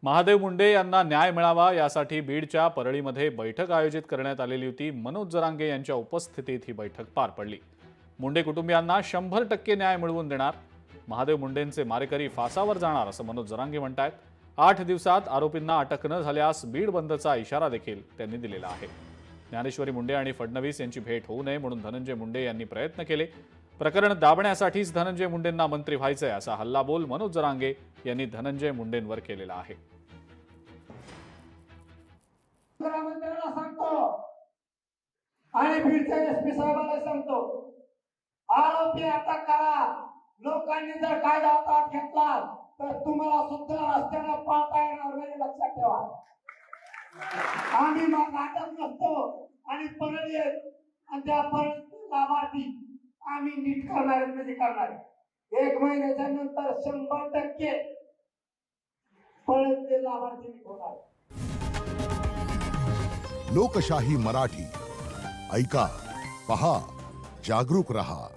महादेव मुंडे यांना न्याय मिळावा यासाठी बीडच्या परळीमध्ये बैठक आयोजित करण्यात आलेली होती। मनोज जरांगे यांच्या उपस्थितीत ही बैठक पार पडली। मुंडे कुटुंबियांना 100% न्याय मिळवून देणार, महादेव मुंडेंचे मारेकरी फासावर जाणार असं मनोज जरांगे म्हणतात। 8 दिवसात आरोपींना अटक न झाल्यास बीड बंदचा इशारा देखील त्यांनी दिलेला आहे। ज्ञानेश्वरी मुंडे आणि फडणवीस यांची भेट होऊ नये म्हणून धनंजय मुंडे यांनी प्रयत्न केले। प्रकरण दाबण्यासाठीच धनंजय मुंडेंना मंत्री व्हायचंय असा हल्लाबोल मनोज जरांगे यांनी धनंजय मुंडेंवर केलेला आहे। मंत्र्यांना सांगतो आणि बीडच्या एसपी साहेबांना सांगतो, आरोपी अटक करा। लोकांनी जर कायदा हातात घेतला तर तुम्हाला सुद्धा रस्त्याने पाळता येणार नाही, लक्षात ठेवा। आम्ही मग अटक नसतो आणि परळी आणि त्या परळी लाभार्थी आम्ही नीट करणार म्हणजे करणार। 1 महिन्याच्या नंतर 100% परळी लाभार्थी नीट होणार। लोकशाही मराठी ऐका, पहा, जागरूक रहा।